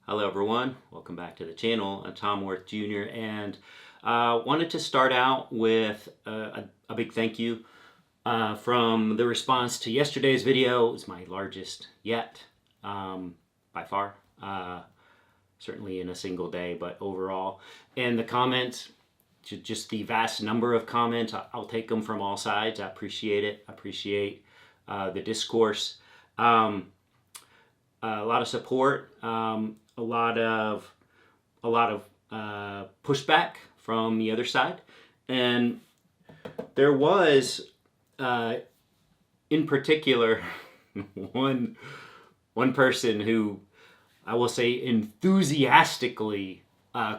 Hello everyone, welcome back to the channel. I'm Tom Worth Jr. and wanted to start out with a big thank you from the response to yesterday's video. It was my largest yet, by far, certainly in a single day, but overall. And the comments, just the vast number of comments, I'll take them from all sides. I appreciate it. I appreciate the discourse. A lot of support, a lot of pushback from the other side, and there was, in particular, one person who I will say enthusiastically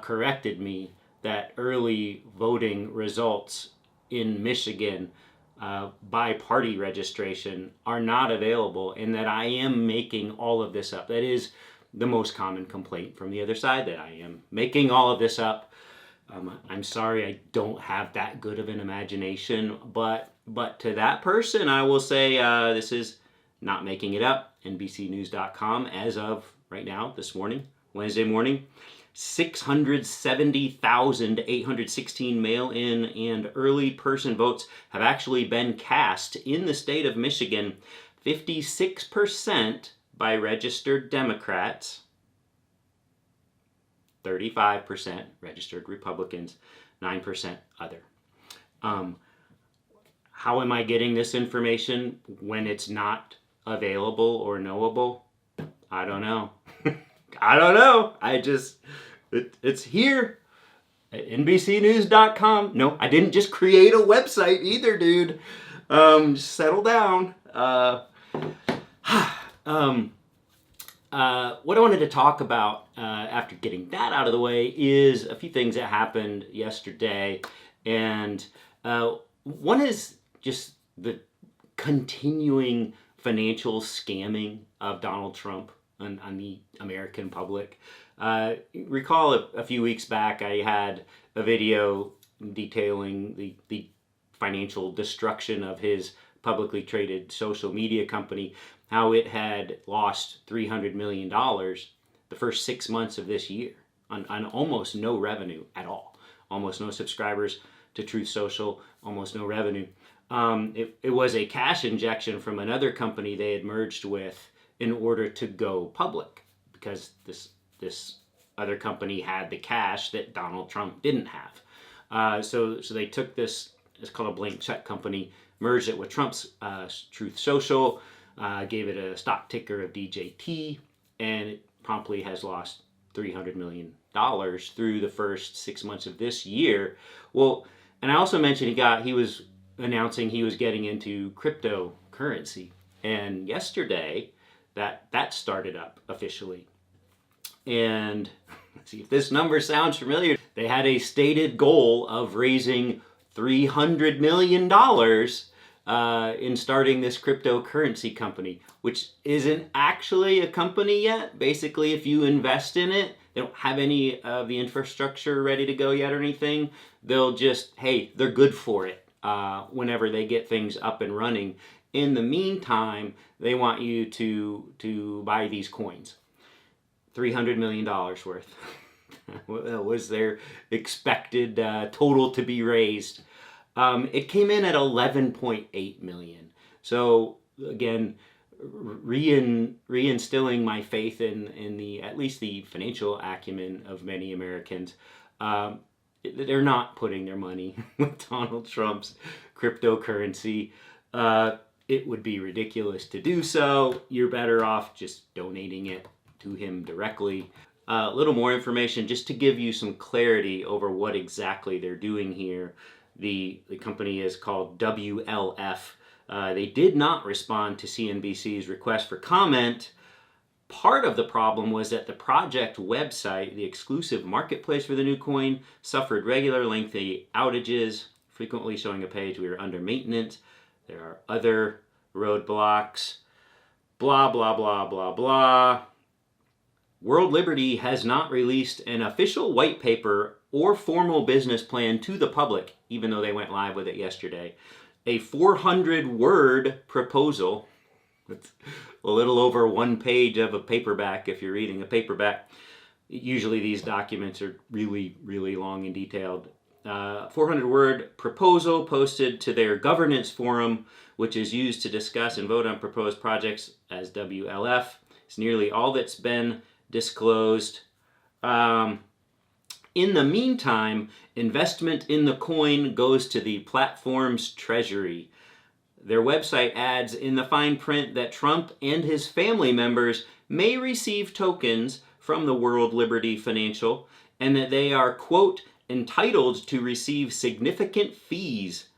corrected me that early voting results in Michigan by party registration are not available, and that I am making all of this up. That is the most common complaint from the other side, that I am making all of this up. I'm sorry, I don't have that good of an imagination, but to that person, I will say this is not making it up. NBCnews.com, as of right now, this morning, Wednesday morning, 670,816 mail-in and early person votes have actually been cast in the state of Michigan. 56% by registered Democrats, 35% registered Republicans, 9% other. How am I getting this information when it's not available or knowable? I don't know. I don't know. It's here at NBCnews.com. No, I didn't just create a website either, dude. Just settle down. What I wanted to talk about after getting that out of the way is a few things that happened yesterday. And one is just the continuing financial scamming of Donald Trump on the American public. Recall a few weeks back, I had a video detailing the financial destruction of his publicly traded social media company, how it had lost $300 million the first 6 months of this year on almost no revenue at all. Almost no subscribers to Truth Social, almost no revenue. It was a cash injection from another company they had merged with in order to go public, because this other company had the cash that Donald Trump didn't have. So they took this, it's called a blank check company, merged it with Trump's Truth Social, gave it a stock ticker of DJT, and it promptly has lost $300 million through the first 6 months of this year. Well, and I also mentioned he was announcing he was getting into cryptocurrency, and yesterday that started up officially. And let's see if this number sounds familiar. They had a stated goal of raising $300 million in starting this cryptocurrency company, which isn't actually a company yet. Basically, if you invest in it, they don't have any of the infrastructure ready to go yet or anything. They'll just, hey, they're good for it whenever they get things up and running. In the meantime, they want you to buy these coins. $300 million worth was their expected total to be raised. It came in at 11.8 million. So again, reinstilling my faith in the at least the financial acumen of many Americans. They're not putting their money with Donald Trump's cryptocurrency. It would be ridiculous to do so. You're better off just donating it to him directly. A little more information just to give you some clarity over what exactly they're doing here. The company is called WLF. They did not respond to CNBC's request for comment. Part of the problem was that the project website, the exclusive marketplace for the new coin, suffered regular lengthy outages, frequently showing a page we are under maintenance. There are other roadblocks, blah, blah, blah, blah, blah. World Liberty has not released an official white paper or formal business plan to the public, even though they went live with it yesterday. A 400-word proposal It's a little over 1 page of a paperback if you're reading a paperback. Usually these documents are really, really long and detailed. 400-word proposal posted to their governance forum, which is used to discuss and vote on proposed projects as WLF. It's nearly all that's been disclosed. In the meantime, investment in the coin goes to the platform's treasury. Their website adds in the fine print that Trump and his family members may receive tokens from the World Liberty Financial, and that they are, quote, entitled to receive significant fees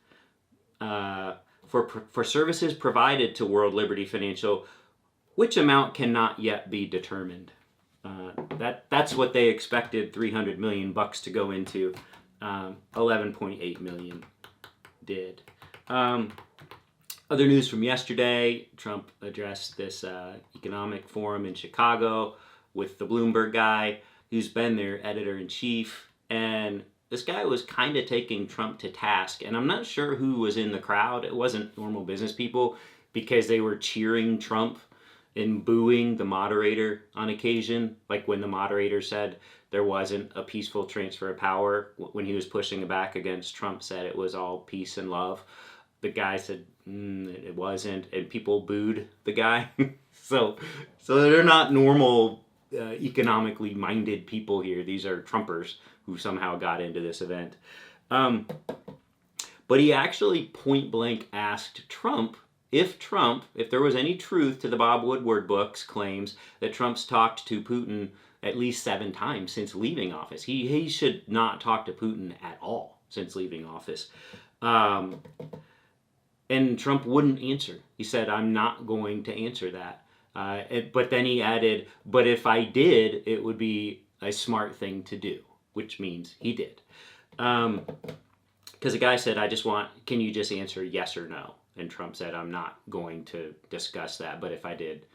for services provided to World Liberty Financial, which amount cannot yet be determined. That's what they expected $300 million to go into. 11.8 million did. Other news from yesterday, Trump addressed this economic forum in Chicago with the Bloomberg guy who's been their editor-in-chief. And this guy was kind of taking Trump to task. And I'm not sure who was in the crowd. It wasn't normal business people because they were cheering Trump and booing the moderator on occasion. Like when the moderator said there wasn't a peaceful transfer of power, when he was pushing back against Trump, said it was all peace and love. The guy said it wasn't, and people booed the guy. So they're not normal economically minded people here. These are Trumpers who somehow got into this event. But he actually point blank asked Trump, if there was any truth to the Bob Woodward book's claims that Trump's talked to Putin at least 7 times since leaving office. He should not talk to Putin at all since leaving office. And Trump wouldn't answer. He said, I'm not going to answer that. But then he added, but if I did, it would be a smart thing to do, which means he did. Because the guy said, can you just answer yes or no? And Trump said, I'm not going to discuss that, but if I did,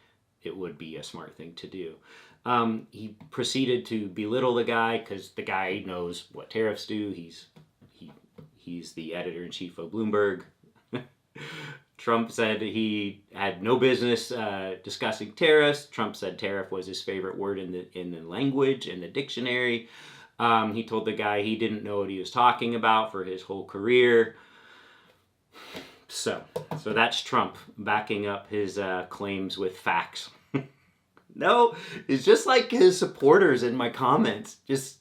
it would be a smart thing to do. He proceeded to belittle the guy because the guy knows what tariffs do. He's the editor-in-chief of Bloomberg. Trump said he had no business discussing tariffs. Trump said tariff was his favorite word in the language, in the dictionary. He told the guy he didn't know what he was talking about for his whole career. So that's Trump backing up his claims with facts. No, it's just like his supporters in my comments, just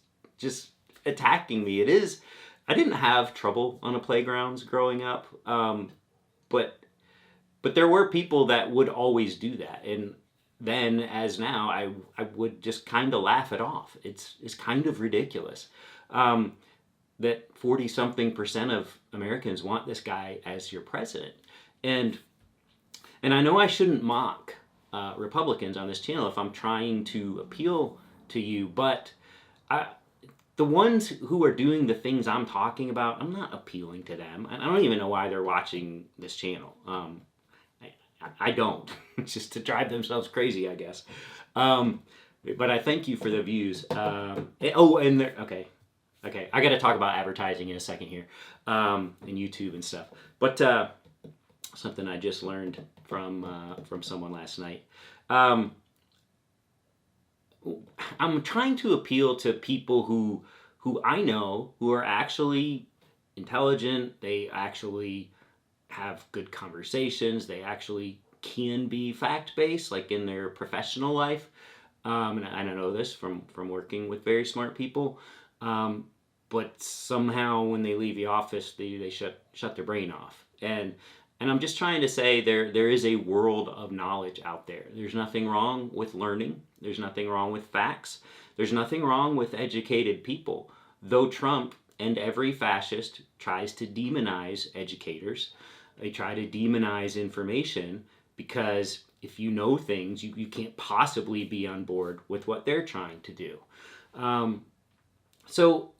attacking me. It is. I didn't have trouble on the playgrounds growing up. But there were people that would always do that, and then as now I would just kind of laugh it off. It's kind of ridiculous that 40-something% of Americans want this guy as your president, and I know I shouldn't mock Republicans on this channel if I'm trying to appeal to you, but the ones who are doing the things I'm talking about, I'm not appealing to them. I don't even know why they're watching this channel. I don't. It's just to drive themselves crazy, I guess. But I thank you for the views. Okay. I got to talk about advertising in a second here, and YouTube and stuff. But something I just learned from someone last night. I'm trying to appeal to people who I know who are actually intelligent. They actually have good conversations. They actually can be fact-based, like in their professional life. And I know this from working with very smart people. But somehow when they leave the office, they shut their brain off. And I'm just trying to say there is a world of knowledge out there. There's nothing wrong with learning. There's nothing wrong with facts. There's nothing wrong with educated people. Though Trump and every fascist tries to demonize educators, they try to demonize information because if you know things, you can't possibly be on board with what they're trying to do. So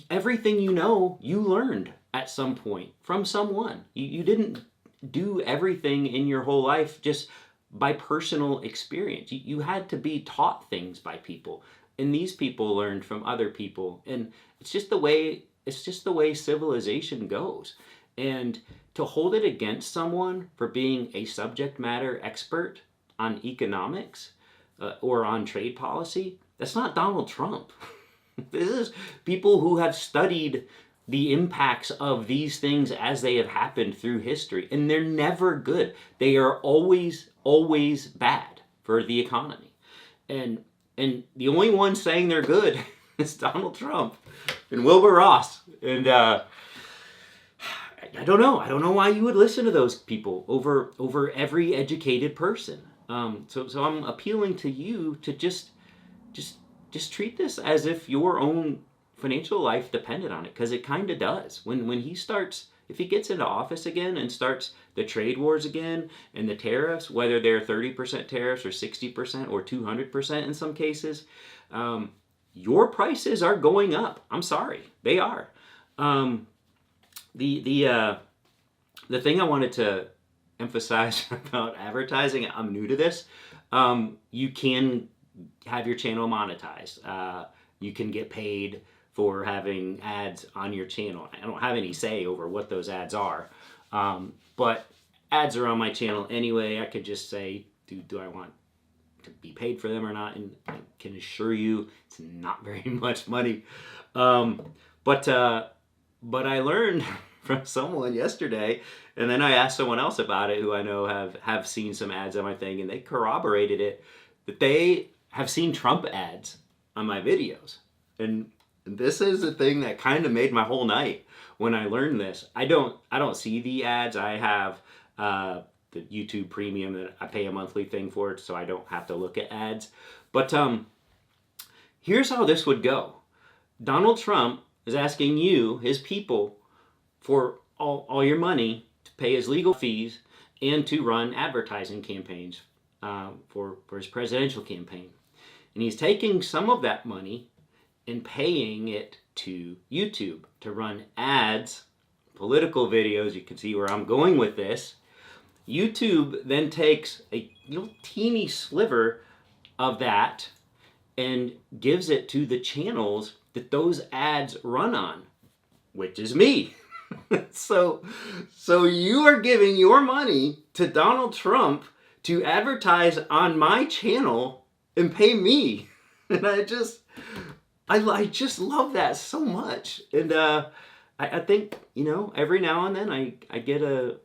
everything you know, you learned at some point from someone. You didn't do everything in your whole life just by personal experience. You had to be taught things by people, and these people learned from other people, and it's just the way civilization goes. And to hold it against someone for being a subject matter expert on economics or on trade policy, that's not Donald Trump. This is people who have studied the impacts of these things as they have happened through history, and they're never good. They are always bad for the economy. And the only one saying they're good is Donald Trump and Wilbur Ross. And I don't know why you would listen to those people over every educated person. So I'm appealing to you to just treat this as if your own financial life depended on it, because it kind of does. When he starts, if he gets into office again and starts the trade wars again and the tariffs, whether they're 30% tariffs or 60% or 200% in some cases, your prices are going up. I'm sorry, they are. The thing I wanted to emphasize about advertising, I'm new to this. You can have your channel monetized. You can get paid for having ads on your channel. I don't have any say over what those ads are, but ads are on my channel anyway. I could just say, do I want to be paid for them or not? And I can assure you it's not very much money. But I learned from someone yesterday, and then I asked someone else about it who I know have seen some ads on my thing, and they corroborated it, that they have seen Trump ads on my videos. And this is the thing that kind of made my whole night when I learned this. I don't see the ads. I have the YouTube Premium that I pay a monthly thing for it, so I don't have to look at ads. But here's how this would go. Donald Trump is asking you, his people, for all your money to pay his legal fees and to run advertising campaigns for his presidential campaign. And he's taking some of that money and paying it to YouTube to run ads, political videos. You can see where I'm going with this. YouTube then takes a little teeny sliver of that and gives it to the channels that those ads run on, which is me. So you are giving your money to Donald Trump to advertise on my channel and pay me. And I just love that so much. And I think, every now and then I get a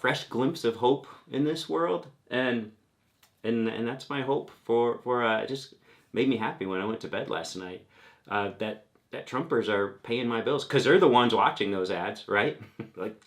fresh glimpse of hope in this world. And that's my hope for it just made me happy when I went to bed last night. That Trumpers are paying my bills, because they're the ones watching those ads, right? Like,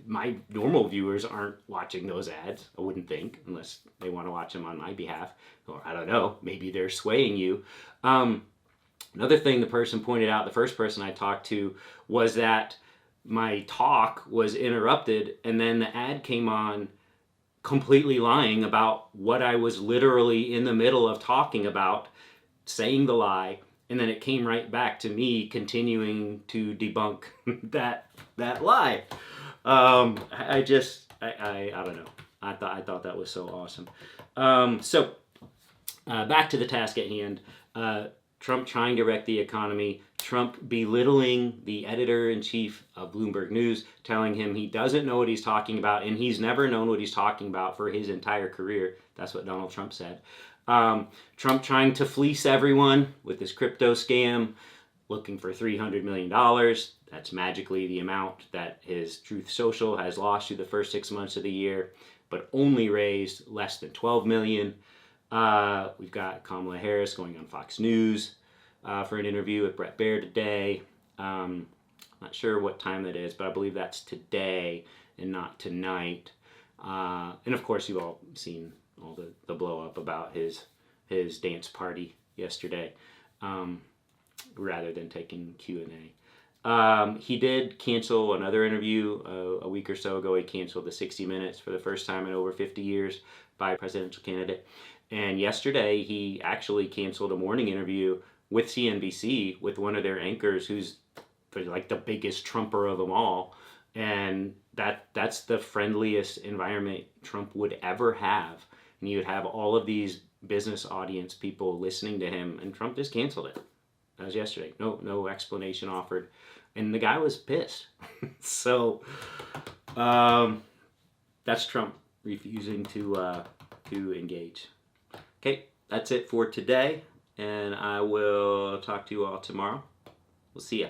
my normal viewers aren't watching those ads, I wouldn't think, unless they want to watch them on my behalf. Or I don't know, maybe they're swaying you. Another thing the person pointed out, the first person I talked to, was that my talk was interrupted and then the ad came on completely lying about what I was literally in the middle of talking about, saying the lie. And then it came right back to me continuing to debunk that lie. I don't know. I thought that was so awesome. So back to the task at hand. Trump trying to wreck the economy. Trump belittling the editor-in-chief of Bloomberg News, telling him he doesn't know what he's talking about, and he's never known what he's talking about for his entire career. That's what Donald Trump said. Trump trying to fleece everyone with this crypto scam, looking for $300 million. That's magically the amount that his Truth Social has lost through the first 6 months of the year, but only raised less than $12 million. We've got Kamala Harris going on Fox News for an interview with Bret Baier today. Not sure what time that is, but I believe that's today and not tonight. And of course, you've all seen all the blow up about his dance party yesterday, rather than taking Q&A. He did cancel another interview a week or so ago. He canceled the 60 Minutes for the first time in over 50 years by a presidential candidate. And yesterday, he actually canceled a morning interview with CNBC with one of their anchors who's like the biggest Trumper of them all. And that's the friendliest environment Trump would ever have. And you would have all of these business audience people listening to him, and Trump just canceled it. That was yesterday. No explanation offered. And the guy was pissed. So that's Trump refusing to engage. Okay, that's it for today, and I will talk to you all tomorrow. We'll see ya.